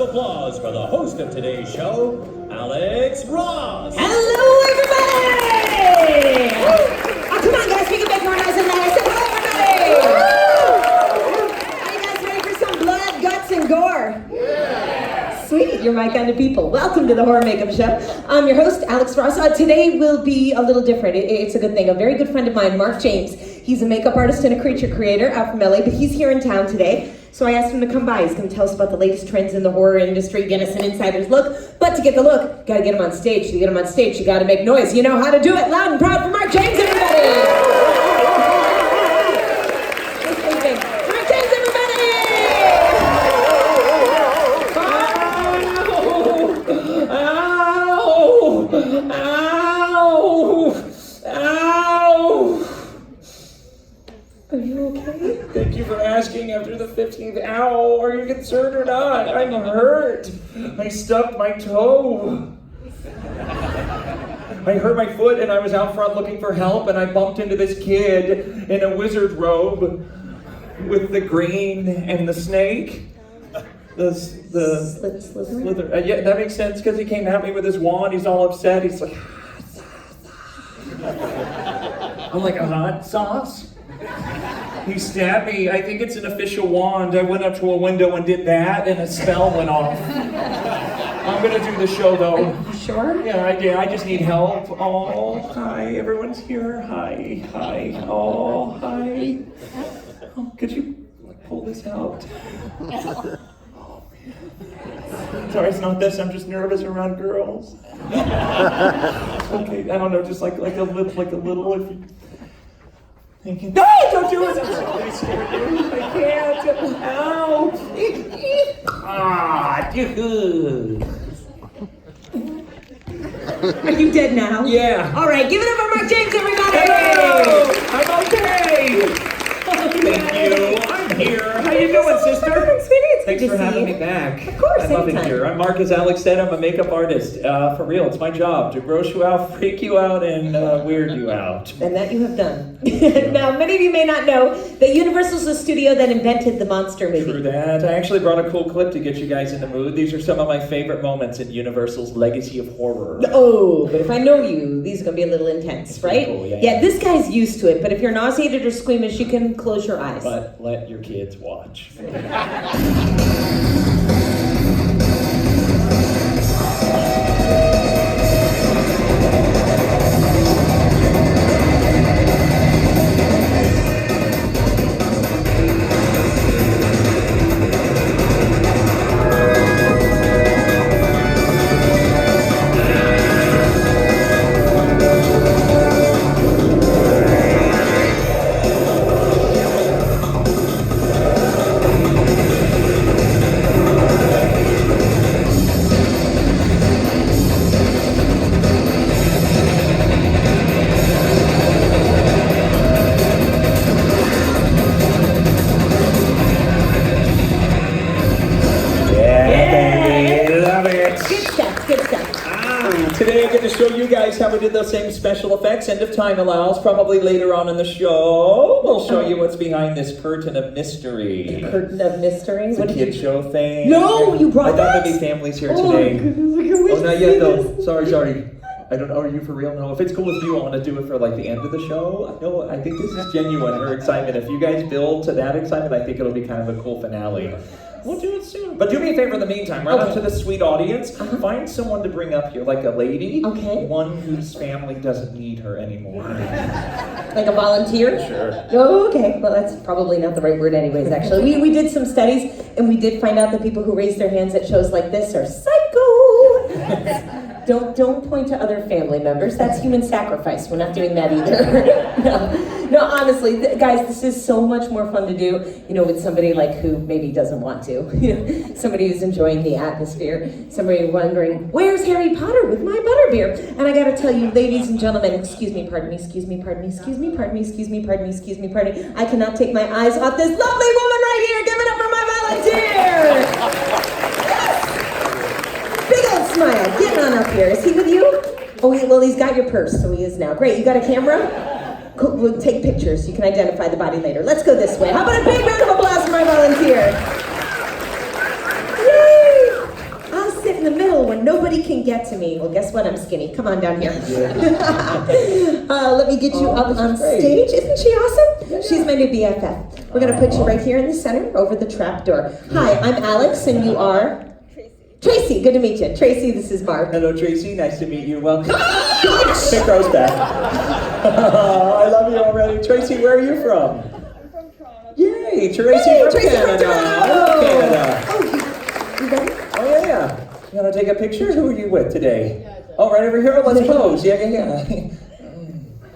of applause for the host of today's show, Alex Ross. Hello, everybody! Oh, come on, guys, we can make more noise than that. I said, hello, everybody! Are you guys ready for some blood, guts, and gore? Yeah. Sweet, you're my kind of people. Welcome to the Horror Makeup Show. I'm your host, Alex Ross. Today will be a little different. It's a good thing. A very good friend of mine, Mark James. He's a makeup artist and a creature creator out from LA, but he's here in town today. So I asked him to come by. He's going to tell us about the latest trends in the horror industry, get us an insider's look. But to get the look, you got to get him on stage. To get him on stage, you got to make noise. You know how to do it. Loud and proud for Mark James, everybody! Mark James, everybody! Ow! Ow! Ow! Are you okay? Thank you for asking after the 15th. Ow, are you concerned or not? I'm hurt. I stubbed my toe. I hurt my foot and I was out front looking for help and I bumped into this kid in a wizard robe with the green and the snake. Slither. Yeah, that makes sense because he came at me with his wand. He's all upset. He's like, I'm like, a hot sauce? He stabbed me. I think it's an official wand. I went up to a window and did that, and a spell went off. I'm gonna do the show though. Are you sure? Yeah, I did. I just need help. Oh, hi. Everyone's here. Hi. Hi. Oh, hi. Oh, could you pull this out? Oh, man. Sorry, it's not this. I'm just nervous around girls. Okay, I don't know. Just like a little. If you... Thinking, no, don't do it! I'm sorry, I scared you. I can't. Ow! Ah, dude. Are you dead now? Yeah. All right, give it up for Mark James, everybody! Hello! I'm okay! Thank you. I'm here. How you doing, sister? Thanks for having me back. Of course, I love it anytime. here. I'm Mark, as Alex said. I'm a makeup artist. For real, it's my job to gross you out, freak you out, and weird you out. And that you have done. Now, many of you may not know that Universal's the studio that invented the monster movie. True that. I actually brought a cool clip to get you guys in the mood. These are some of my favorite moments in Universal's legacy of horror. Oh, but if I know you, these are going to be a little intense, right? Cool, yeah. Yeah, this guy's used to it, but if you're nauseated or squeamish, you can close your eyes. But let your kids watch. Today I get to show you guys how we did those same special effects, and if time allows, probably later on in the show, we'll show you what's behind this curtain of mystery. The curtain of mystery? It's a kid show thing. No, you brought I thought that? there'd be families here Oh, today. goodness, Oh, not yet though. Sorry. I don't know, are you for real? No, if it's cool with you, I want to do it for like the end of the show. I think this is genuine, her excitement. If you guys build to that excitement, I think it'll be kind of a cool finale. We'll do it soon. But do me a favor in the meantime, right up to the sweet audience, find someone to bring up here, like a lady, one whose family doesn't need her anymore. Like a volunteer? Sure. Oh, okay. Well, that's probably not the right word anyways, actually. We did some studies, and we did find out that people who raise their hands at shows like this are psycho! Don't point to other family members. That's human sacrifice. We're not doing that either. No, honestly, guys, this is so much more fun to do, with somebody like who maybe doesn't want to. Somebody who's enjoying the atmosphere. Somebody wondering, where's Harry Potter with my butterbeer? And I gotta tell you, ladies and gentlemen, excuse me, pardon me. I cannot take my eyes off this lovely woman right here. Give it up for my volunteer! Big old smile. Get on up here. Is he with you? Oh, well, he's got your purse, so he is now. Great. You got a camera? Cool. We'll take pictures. You can identify the body later. Let's go this way. How about a big round of applause for my volunteer? Yay! nobody can get to me. Well, guess what? I'm skinny. Come on down here. Let me get you up on stage. Isn't she awesome? Yeah. She's my new BFF. We're gonna put you right here in the center, over the trap door. Hi, I'm Alex, and you are? Tracy, good to meet you. Tracy, this is Mark. Hello, Tracy. Nice to meet you. Welcome. Pick Rose back. I love you already. Tracy, where are you from? I'm from Toronto. Yay, Tracy from Canada. I love Canada. Oh, you ready? Oh, yeah. You want to take a picture? Who are you with today? Oh, right over here. Let's pose. Yeah.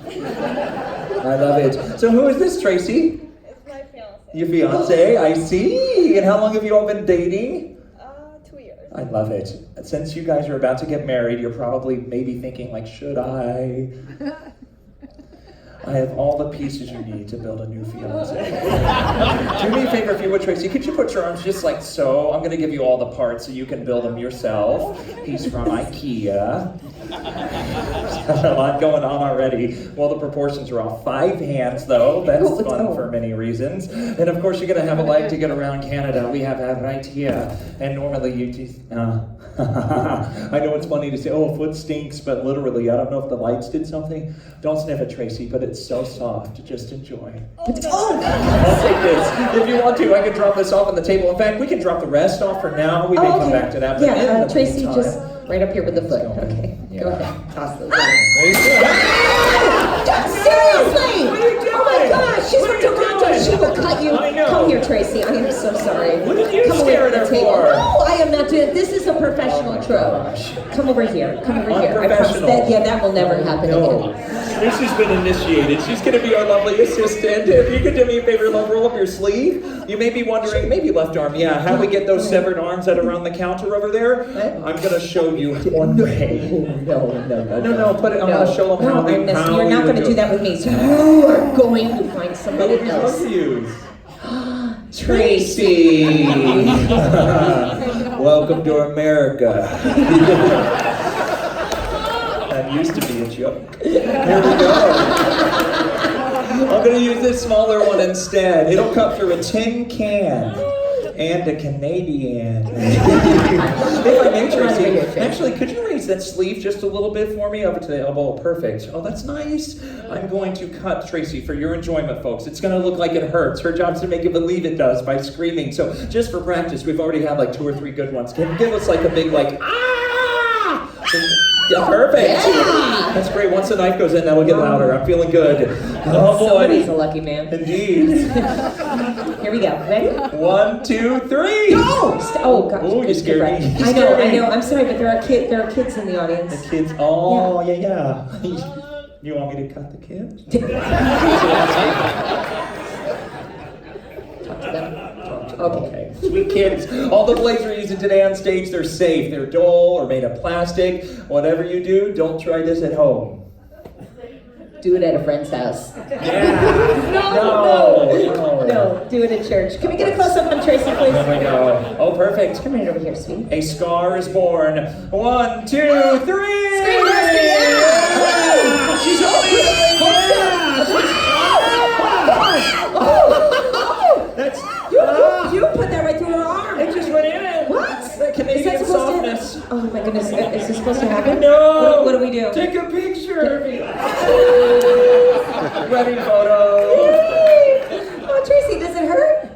I love it. So who is this, Tracy? It's my fiance. Your fiance, I see. And how long have you all been dating? 2 years. I love it. Since you guys are about to get married, you're probably maybe thinking like, should I? I have all the pieces you need to build a new fiance. Do me a favor if you would, Tracy. Could you put your arms just like so? I'm going to give you all the parts so you can build them yourself. He's from IKEA. There's a lot going on already. Well, the proportions are off. 5 hands, though. That's fun for many reasons. And of course, you're going to have a leg to get around Canada. We have that right here. And normally you just... I know it's funny to say, oh, foot stinks, but literally, I don't know if the lights did something. Don't sniff it, Tracy, but it's so soft. Just enjoy. Oh, no. I'll take this. If you want to, I can drop this off on the table. In fact, we can drop the rest off for now. We may come back to that. But Yeah, in the Tracy, meantime, just right up here with the foot. Okay, Yeah. go ahead. Toss those. There you go. Seriously! What are you doing? Oh my gosh, she's What from are you Toronto. doing? She will cut you. I know. Come here, Tracy. I am so sorry. What are you Come away scaring from the her table. for? No, I am not doing. This is a professional Oh my trope. gosh. Come over here. Come over here. I promise Unprofessional. that. Yeah, that will never happen No. again. Tracy's been initiated. She's going to be our lovely assistant. If you could do me a favor, love, roll up your sleeve. You may be wondering, maybe left arm, yeah, how we get those severed arms that are around the counter over there? I'm going to show you one way. No, put it, I'm going to show them how they how You're not you going to would do that with me. So you are going to find somebody Who else. would you use? Tracy. Welcome to America. That used to be a joke. Here we go. I'm going to use this smaller one instead. It'll cut through a tin can and a Canadian. If I may, Tracy, actually, could you raise that sleeve just a little bit for me up to the elbow? Perfect. Oh, that's nice. I'm going to cut, Tracy, for your enjoyment, folks. It's going to look like it hurts. Her job's to make you believe it does by screaming. So just for practice, we've already had like 2 or 3 good ones. Can you give us like a big like, ah! Yeah, perfect. Yeah. That's great. Once the knife goes in, that'll get louder. I'm feeling good. Oh boy. Somebody's a lucky man. Indeed. Here we go. Ready? 1, 2, 3. Go! Oh gosh. Ooh, you good scared breath. me. You I scared me. know. I'm sorry, but there are kids in the audience. The kids. Oh, yeah. You want me to cut the kids? Talk to them. Okay. Sweet kids. All the blades we're using today on stage, they're safe. They're dull or made of plastic. Whatever you do, don't try this at home. Do it at a friend's house. Yeah. No, do it at church. Can we get a close-up on Tracy, please? There we go. Oh, perfect. Come right over here, sweetie. A scar is born. 1, 2, 3. Scream, Rusty! Yeah! She's holding That's You put that right through her arm. it just went in. What? That Canadian Is that supposed to- softness. Oh my goodness, is this supposed to happen? No. What do we do? Take a picture. Wedding photo. Oh, Tracy, does it hurt?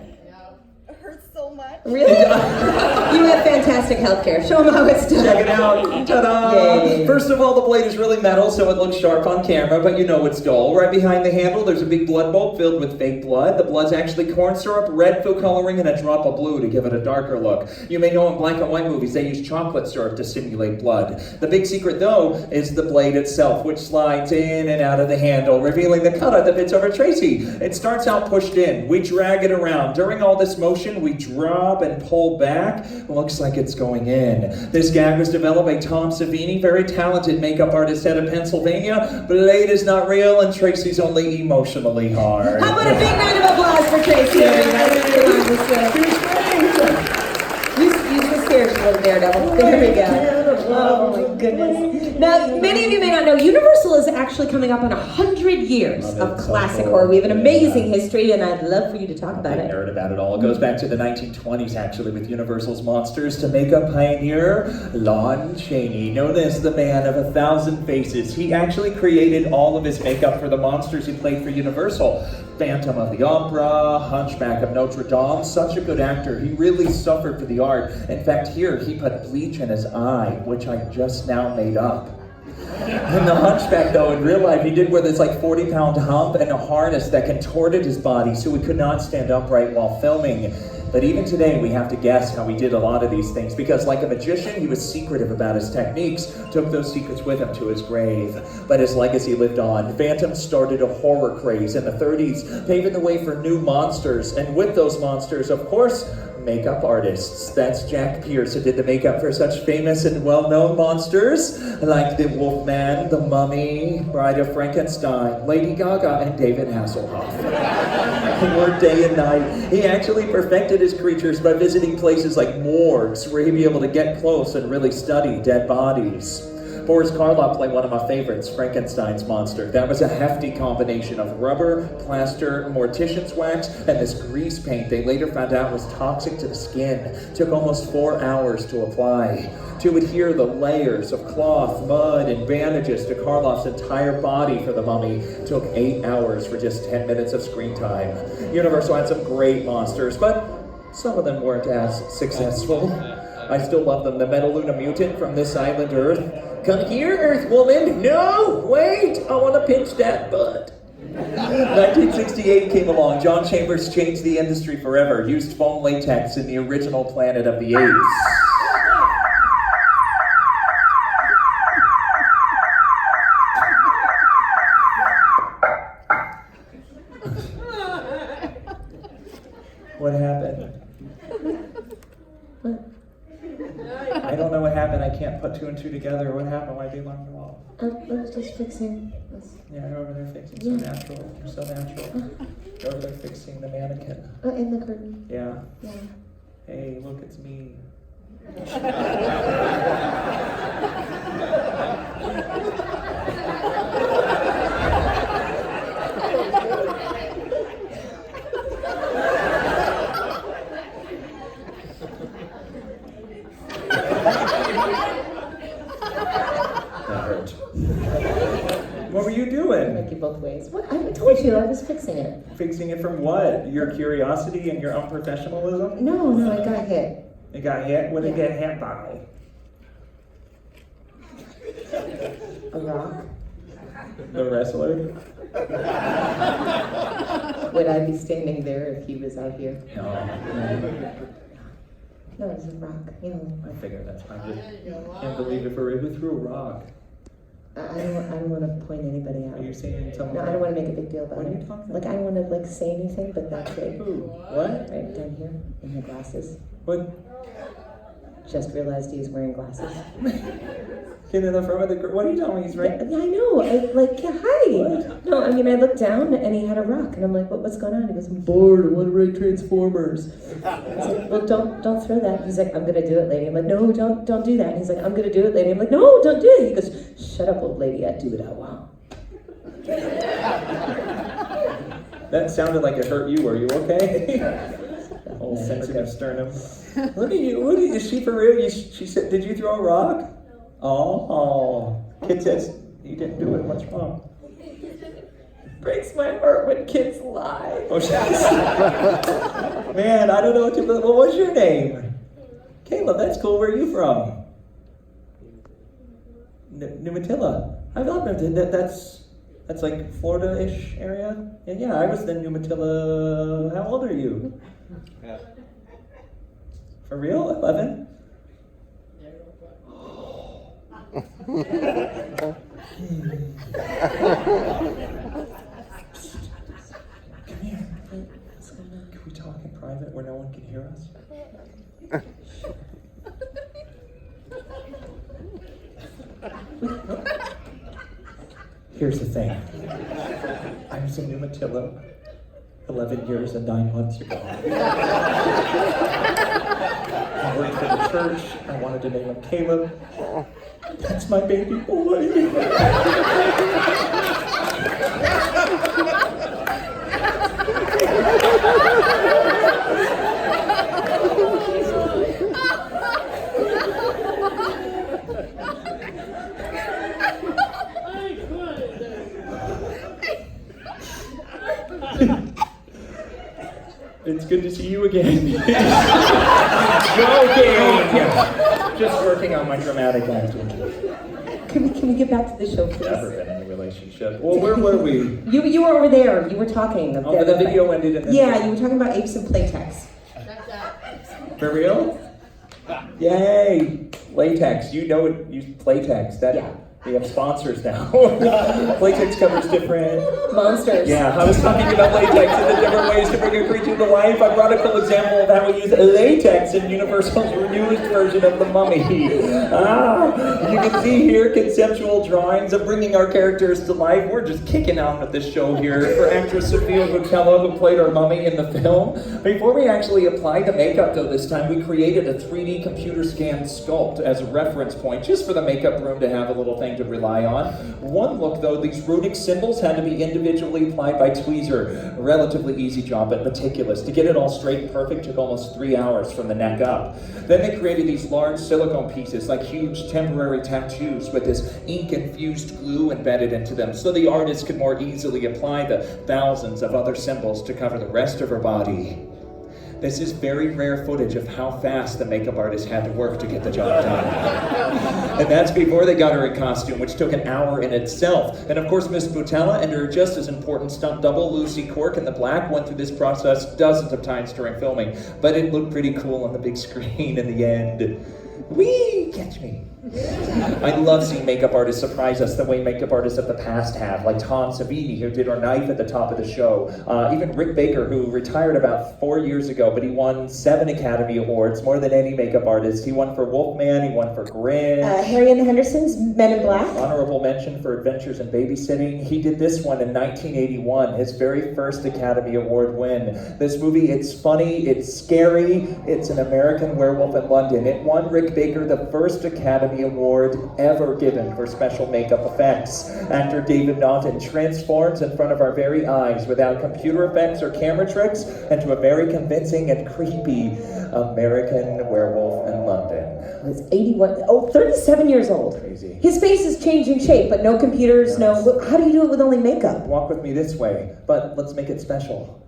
It hurts so much. Really? You have fantastic health care. Show them how it's done. Check it out. Ta-da! Yay. First of all, the blade is really metal, so it looks sharp on camera, but you know it's dull. Right behind the handle, there's a big blood bulb filled with fake blood. The blood's actually corn syrup, red food coloring, and a drop of blue to give it a darker look. You may know in black and white movies they use chocolate syrup to simulate blood. The big secret, though, is the blade itself, which slides in and out of the handle, revealing the cutout that fits over Tracy. It starts out pushed in. We drag it around. During all this motion, we drop and pull back. Looks like it's going in. This gag was developed by Tom Savini, very talented makeup artist out of Pennsylvania. Blade is not real, and Tracy's only emotionally hard. How about a big round of applause for Tracy, everybody? Come on, let's go. You just scared you little daredevil. There we go. Oh my goodness. Now, many of you may not know, Universal is actually coming up on 100 years of classic horror. We have an amazing history, and I'd love for you to talk about Big it. nerd about it all. It goes back to the 1920s, actually, with Universal's monsters to makeup pioneer Lon Chaney, known as the man of 1,000 faces. He actually created all of his makeup for the monsters he played for Universal. Phantom of the Opera, Hunchback of Notre Dame, such a good actor. He really suffered for the art. In fact, here he put bleach in his eye, which I just now made up. In the Hunchback, though, in real life, he did wear this like 40-pound hump and a harness that contorted his body so he could not stand upright while filming. But even today, we have to guess how he did a lot of these things because like a magician, he was secretive about his techniques, took those secrets with him to his grave. But his legacy lived on. Phantom started a horror craze in the 30s, paving the way for new monsters. And with those monsters, of course, makeup artists. That's Jack Pierce, who did the makeup for such famous and well-known monsters like the Wolfman, the Mummy, Bride of Frankenstein, Lady Gaga, and David Hasselhoff. He worked day and night. He actually perfected his creatures by visiting places like morgues, where he'd be able to get close and really study dead bodies. Boris Karloff played one of my favorites, Frankenstein's monster. That was a hefty combination of rubber, plaster, mortician's wax, and this grease paint they later found out was toxic to the skin. Took almost 4 hours to apply. To adhere the layers of cloth, mud, and bandages to Karloff's entire body for the mummy took 8 hours for just 10 minutes of screen time. Universal had some great monsters, but some of them weren't as successful. I still love them. The Metaluna mutant from This Island Earth. Come here, Earth Woman. No, wait, I want to pinch that butt. 1968 came along. John Chambers changed the industry forever. Used foam latex in the original Planet of the Apes. What happened? I don't know what happened. I can't put two and two together. What happened? Why did the alarm go off? I was just fixing this. Yeah, you're over there fixing. So natural. You're so natural. You're over there fixing the mannequin. In the curtain. Yeah. Yeah. Hey, look, it's me. What were you doing? Make it both ways. What? I told you I was fixing it. Fixing it from what? Your curiosity and your unprofessionalism? No, I got hit. You got hit? What did you get hit by? A rock. The wrestler? Would I be standing there if he was out here? No. No, it was a rock. You know. I figured that's fine. I can't believe it for real. Who threw a rock? I don't want to point anybody out. Are you saying someone? No, I don't want to make a big deal about What are it. you talking Like, I don't want to say anything, but that's it. Who? What? Right down here in the glasses. What? Just realized he was wearing glasses. Get in the front of the girl. What are you telling me? He's right. Yeah, I know. Yeah, hi. What? No, I mean, I looked down and he had a rock, and I'm like, what's going on? He goes, I'm bored. I want to write Transformers. I was like, well, don't throw that. He's like, I'm gonna do it, lady. I'm like, no, don't do that. And he's like, I'm gonna do it, lady. I'm like, no, don't do it. He goes, shut up, old lady. I do what I want. That sounded like it hurt you. Are you okay? Old sensitive sternum. Look at you. What is she for real? She said, did you throw a rock? Oh. Kid says, you didn't do it. What's wrong? Breaks my heart when kids lie. Oh, man, I don't know what to. What was your name? Caleb. That's cool. Where are you from? Numatilla. I love Numatilla. That's like Florida-ish area. Yeah, I was in Numatilla. How old are you? Yeah. For real? 11? Come here. Can we talk in private where no one can hear us? Here's the thing. I was in Numatilla 11 years and 9 months ago. worked for the church. I wanted to name him Caleb. That's my baby boy. It's good to see you again. Joking! Just working on my dramatic acting. Can we get back to the show, please? Never been in a relationship. Well, where were we? You were over there. You were talking. Oh, but the video ended in... Yeah, you were talking about apes and playtex. For real? Yay! Latex. You know it. Use Playtex. That, Yeah. We have sponsors now. Playtex covers different... Monsters. Yeah, I was talking about latex and the different ways to bring a creature to life. I brought a cool example of how we use latex in Universal's newest version of The Mummy. You can see here conceptual drawings of bringing our characters to life. We're just kicking out with this show here for actress Sophia Boutella, who played our mummy in the film. Before we actually applied the makeup, though, this time we created a 3D computer scanned sculpt as a reference point, just for the makeup room to have a little thing to rely on. One look, though, these runic symbols had to be individually applied by tweezer. A relatively easy job, but meticulous. To get it all straight and perfect took almost 3 hours from the neck up. Then they created these large silicone pieces, like huge temporary tattoos with this ink-infused glue embedded into them, so the artist could more easily apply the thousands of other symbols to cover the rest of her body. This is very rare footage of how fast the makeup artist had to work to get the job done. And that's before they got her in costume, which took an hour in itself. And of course, Miss Boutella and her just as important stunt double, Lucy Cork in the black, went through this process dozens of times during filming. But it looked pretty cool on the big screen in the end. Whee! Catch me. I love seeing makeup artists surprise us the way makeup artists of the past have, like Tom Savini, who did our knife at the top of the show. Even Rick Baker, who retired about 4 years ago, but he won 7 Academy Awards, more than any makeup artist. He won for Wolfman, he won for Grinch. Harry and the Hendersons, Men in Black. Honorable mention for Adventures in Babysitting. He did this one in 1981, his very first Academy Award win. This movie, it's funny, it's scary, it's an American Werewolf in London. It won Rick Baker the first Academy Award ever given for special makeup effects. Actor David Naughton transforms in front of our very eyes without computer effects or camera tricks into a very convincing and creepy American Werewolf in London. He's 37 years old. Crazy. His face is changing shape, but no computers, no... How do you do it with only makeup? Walk with me this way, but let's make it special.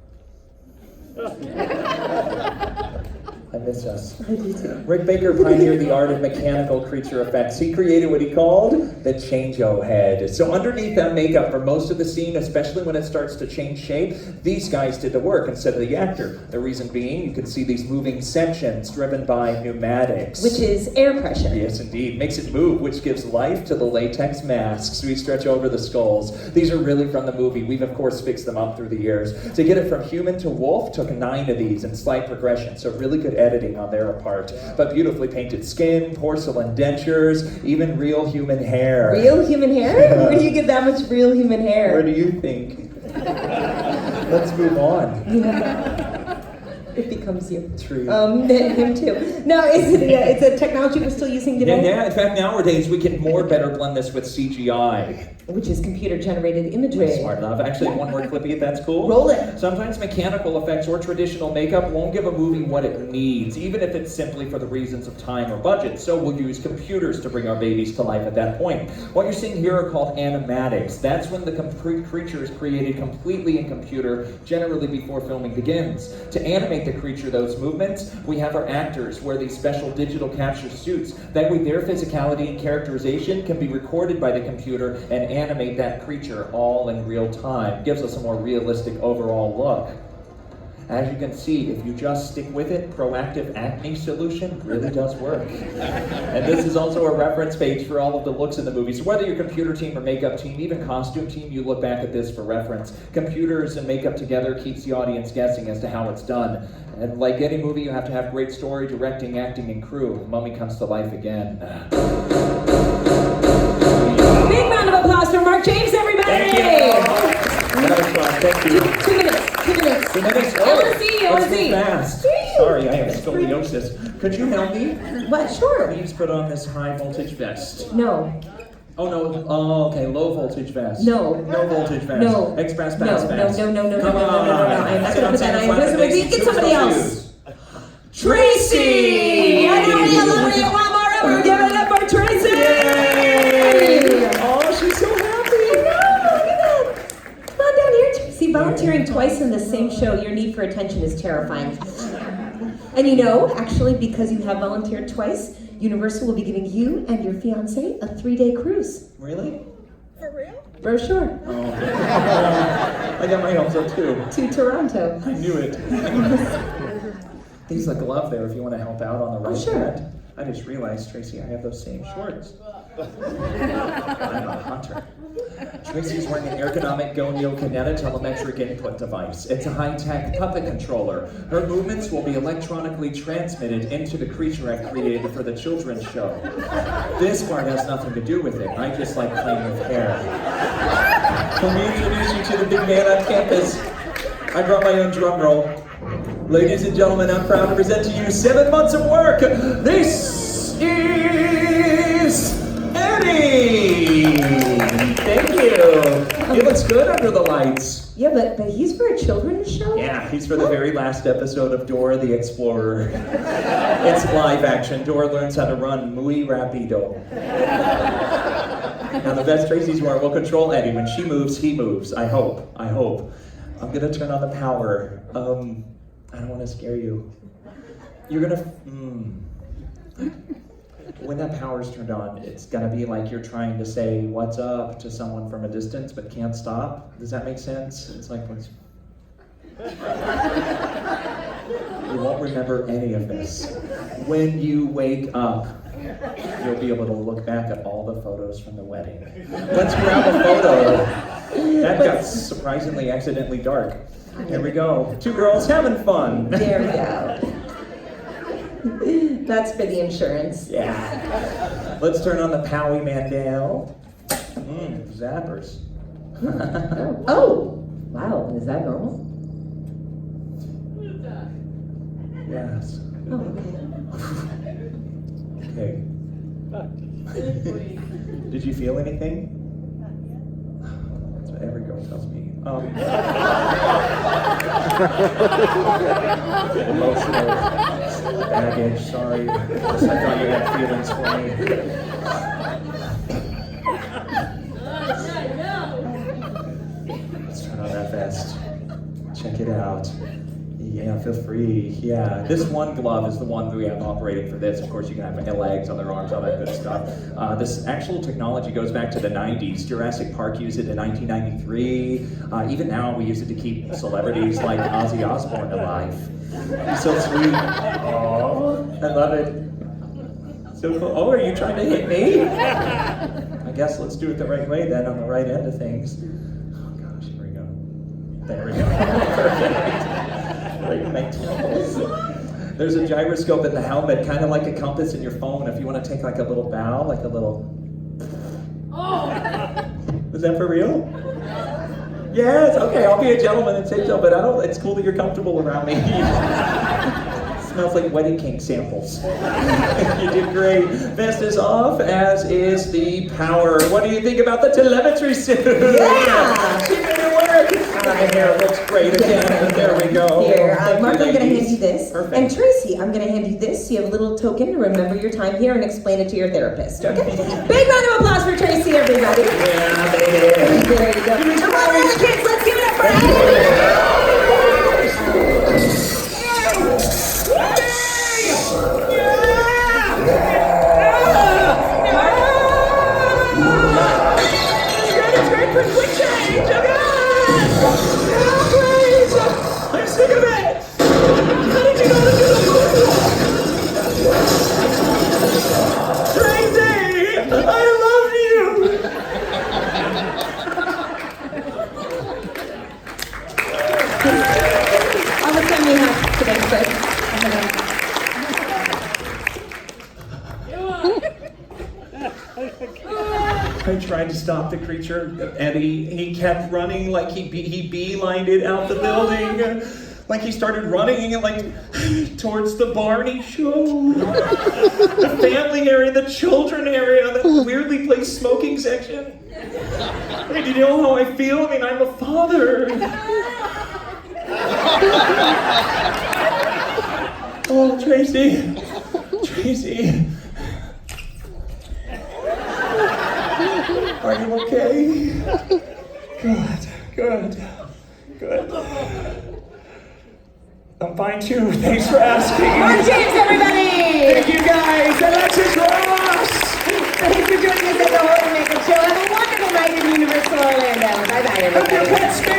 I miss us. I do too. Rick Baker pioneered the art of mechanical creature effects. He created what he called the change-o head. So underneath that makeup for most of the scene, especially when it starts to change shape, these guys did the work instead of the actor. The reason being, you can see these moving sections driven by pneumatics. Which is air pressure. Yes, indeed. Makes it move, which gives life to the latex masks we stretch over the skulls. These are really from the movie. We've, of course, fixed them up through the years. To get it from human to wolf took 9 of these in slight progression, so really good editing on their part. But beautifully painted skin, porcelain dentures, even real human hair. Real human hair? Where do you get that much real human hair? Where do you think? Let's move on. Yeah. It becomes you. True. Him too. No, it's a technology we're still using today? Yeah, in fact, nowadays we can better blend this with CGI. Which is computer-generated imagery. Smart enough. Actually, one more clippy if that's cool. Roll it. Sometimes mechanical effects or traditional makeup won't give a movie what it needs, even if it's simply for the reasons of time or budget. So we'll use computers to bring our babies to life at that point. What you're seeing here are called animatics. That's when the creature is created completely in computer, generally before filming begins. To animate the creature, those movements, we have our actors wear these special digital capture suits. That way their physicality and characterization can be recorded by the computer and animate that creature all in real time. Gives us a more realistic overall look. As you can see, if you just stick with it, proactive acne solution really does work. And this is also a reference page for all of the looks in the movie. So whether you're computer team or makeup team, even costume team, you look back at this for reference. Computers and makeup together keeps the audience guessing as to how it's done. And like any movie, you have to have great story, directing, acting, and crew. Mummy comes to life again. Big round of applause for Mark James, everybody! Thank you. That was fun. Thank you. 2 minutes. 2 minutes. 2 minutes. I want to see. Let's move fast. Sorry, I have scoliosis. Could you help me? What? Sure. Please put on this high voltage vest. No. Oh no. Oh, okay. Low voltage vest. No. No voltage vest. No. Express No, pass no, vest. no, no, no, no, Come no, no, no, no, no. on. I'm not Sit gonna on put that Santa on. Claus Wait, and get make somebody some else. shoes. Tracy! I know, we love her. One more ever. Give it up for Tracy! Yay! Oh, she's so happy. Come on down here, Tracy. Volunteering twice in the same show, your need for attention is terrifying. And you know, actually, because you have volunteered twice, Universal will be giving you and your fiance a 3-day cruise. Really? For real? Brochure Oh. I got my hopes up too. to Toronto. I knew it. There's a glove there if you want to help out on the right sure. hand. I just realized, Tracy, I have those same shorts. I'm a hunter. Tracy's wearing an ergonomic Gonyo Kineta telemetric input device. It's a high-tech puppet controller. Her movements will be electronically transmitted into the creature I've created for the children's show. This part has nothing to do with it. I just like playing with hair. Let me introduce you to the big man on campus. I brought my own drum roll. Ladies and gentlemen, I'm proud to present to you 7 months of work. This is Eddie. Thank you. He looks good under the lights. Yeah, but he's for a children's show? Yeah, he's for the very last episode of Dora the Explorer. It's live action. Dora learns how to run muy rapido. Now the vest Tracy's wearing will control Eddie. When she moves, he moves. I hope. I'm gonna turn on the power. I don't want to scare you. You're gonna. When that power's turned on, it's gonna be like you're trying to say "What's up" to someone from a distance, but can't stop. Does that make sense? It's like what's. You won't remember any of this. When you wake up, you'll be able to look back at all the photos from the wedding. Let's grab a photo. That got surprisingly accidentally dark. Here we go. 2 girls having fun. There we go. That's for the insurance. Yeah. Let's turn on the Powie Mandel. Zappers. Oh! Wow, is that normal? Yes. Oh, okay. Okay. Did you feel anything? That's what every girl tells me. Emotional baggage, sorry. I thought you had feelings for me. Let's turn on that vest. Check it out. Yeah, feel free. Yeah, this one glove is the one that we have operating for this. Of course, you can have legs, other arms, all that good stuff. This actual technology goes back to the 90s. Jurassic Park used it in 1993. Even now, we use it to keep celebrities like Ozzy Osbourne alive. So sweet. Oh, I love it. So cool. Oh, are you trying to hit me? I guess let's do it the right way then, on the right end of things. Oh gosh, here we go. There we go. Perfect. Right in my temples. There's a gyroscope in the helmet, kind of like a compass in your phone. If you want to take like a little bow, like a little. Oh! Is that for real? Yes. Okay, I'll be a gentleman and say so, but I don't. It's cool that you're comfortable around me. Smells like wedding cake samples. You did great. Vest is off, as is the power. What do you think about the telemetry suit? Yeah! She made it work. The hair looks great again. There we go. Here, Thank Mark, you, I'm going to hand ladies. you this. Perfect. And Tracy, I'm going to hand you this. You have a little token to remember your time here and explain it to your therapist, okay? Big round of applause for Tracy, everybody. Yeah, baby. There you go. Come on, little kids, let's give it up for Eddie. It's great for quick change. I'm sick of it. How did you know to do the Tracy, I love you. All the time you have today, Chris. I tried to stop the creature, Eddie. He kept running like he beelined it out the building. like he started running and like towards the Barney show, the family area, the children area, the weirdly placed smoking section. I mean, do you know how I feel? I mean, I'm a father. Oh, Tracy. Are you okay? Good. I'm fine too. Thanks for asking. More James, everybody! Thank you guys. Alexis Ross!